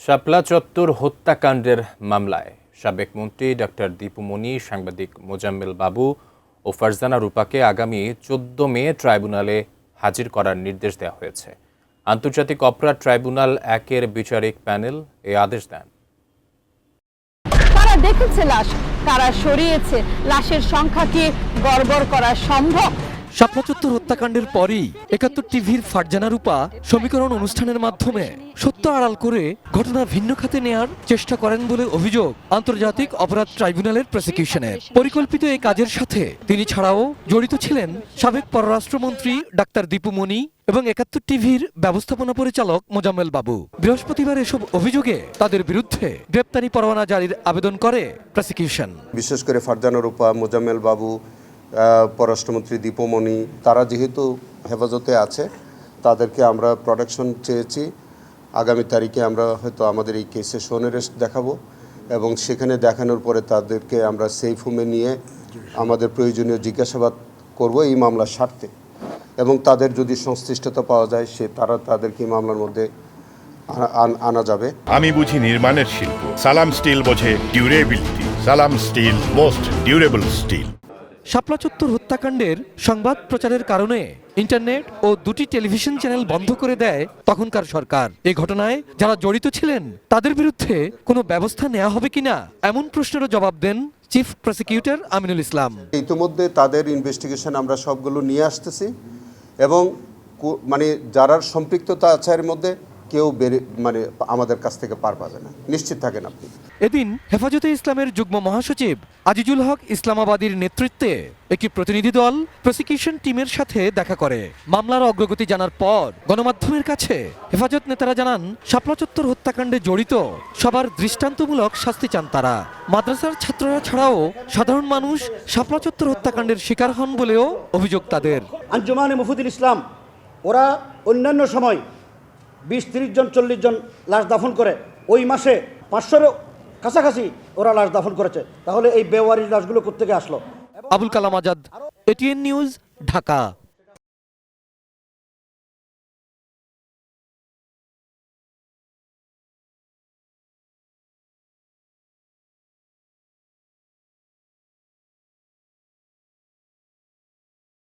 শাপলা চত্বর হত্যাকাণ্ডের মামলায় সাবেক মন্ত্রী ডক্টর দীপু মনি, সাংবাদিক মোজাম্মেল বাবু ও ফারজানা রূপাকে আগামী 14 মে ট্রাইব্যুনালে হাজির করার নির্দেশ দেওয়া হয়েছে। আন্তর্জাতিক অপরাধ ট্রাইব্যুনাল 1-এর বিচারিক প্যানেল এই আদেশ দেন। কারা দেখেছে লাশ, কারা সরিয়েছে, লাশের সংখ্যা কি গড়গড় করা সম্ভব? শাপলা চত্বর হত্যাকাণ্ডের পরই ৭১ টিভির ফারজানা রূপা সমীকরণ অনুষ্ঠানের মাধ্যমে সত্য আড়াল করে ঘটনা ভিন্ন খাতে নেয়ার চেষ্টা করেন বলে অভিযোগ আন্তর্জাতিক অপরাধ ট্রাইব্যুনালের প্রসিকিউশনের। পরিকল্পিত এই কাজের সাথে তিনি ছাড়াও জড়িত ছিলেন সাবেক পররাষ্ট্রমন্ত্রী ডাক্তার দীপু মনি এবং ৭১ টিভির ব্যবস্থাপনা পরিচালক মোজাম্মেল বাবু। বৃহস্পতিবার এসব অভিযোগে তাদের বিরুদ্ধে গ্রেপ্তারি পরোয়ানা জারির আবেদন করে প্রসিকিউশন। বিশেষ করে ফারজানা রূপা, মোজাম্মেল বাবু, পররাষ্ট্রমন্ত্রী দীপুমণি, তারা যেহেতু হেফাজতে আছে তাদেরকে আমরা প্রোটেকশন চেয়েছি। আগামী তারিখে আমরা হয়তো আমাদের এই কেসে সোনেরেস্ট দেখাবো এবং সেখানে দেখানোর পরে তাদেরকে আমরা সেফ হোমে নিয়ে আমাদের প্রয়োজনীয় জিজ্ঞাসাবাদ করব এই মামলার স্বার্থে, এবং তাদের যদি সংশ্লিষ্টতা পাওয়া যায় তাদেরকে মামলার মধ্যে আনা যাবে। আমি বুঝি নির্মাণের শিল্প, সালাম স্টিল বোঝে ডিউরেবিলিটি। সালাম স্টিল, মোস্ট ডিউরেবল স্টিল। শাপলা চত্বর হত্যাকাণ্ডের সংবাদ প্রচারের কারণে ইন্টারনেট ও 2টি টেলিভিশন চ্যানেল বন্ধ করে দেয় তখনকার সরকার। এই ঘটনায় যারা জড়িত ছিলেন তাদের বিরুদ্ধে কোনো ব্যবস্থা নেওয়া হবে কিনা এমন প্রশ্নেরও জবাব দেন চিফ প্রসিকিউটর আমিনুল ইসলাম। ইতিমধ্যে তাদের ইনভেস্টিগেশন আমরা সবগুলো নিয়ে আসতেছি এবং যারা সম্পৃক্ততা আছে এর মধ্যে কেউ আমাদের কাছ থেকে পার পাবে না, নিশ্চিত থাকেন আপনি। এদিন হেফাজতে ইসলামের যুগ্ম মহাসচিব আজিজুল হক ইসলামাবাদীর নেতৃত্বে একটি প্রতিনিধি দল প্রসিকিউশন টিমের সাথে দেখা করে। মামলার অগ্রগতি জানার পর গণমাধ্যমের কাছে হেফাজত নেতারা জানান, শাপলা চত্বর হত্যাকাণ্ডে জড়িত সবার দৃষ্টান্তমূলক শাস্তি চান তারা। মাদ্রাসার ছাত্ররা ছাড়াও সাধারণ মানুষ শাপলা চত্বর হত্যাকাণ্ডের শিকার হন বলেও অভিযোগ তাদের। আঞ্জুমানে মুফতিল ইসলাম ওরা অন্যান্য সময় 20-30 জন 40 জন লাশ দাফন করে, ওই মাসে 500-এর কাছাকাছি ওরা লাশ দাফন করেছে। তাহলে এই বেওয়ারির লাশগুলো কোত্থেকে আসলো? Abul Kalam Azad, ATN news, Dhaka.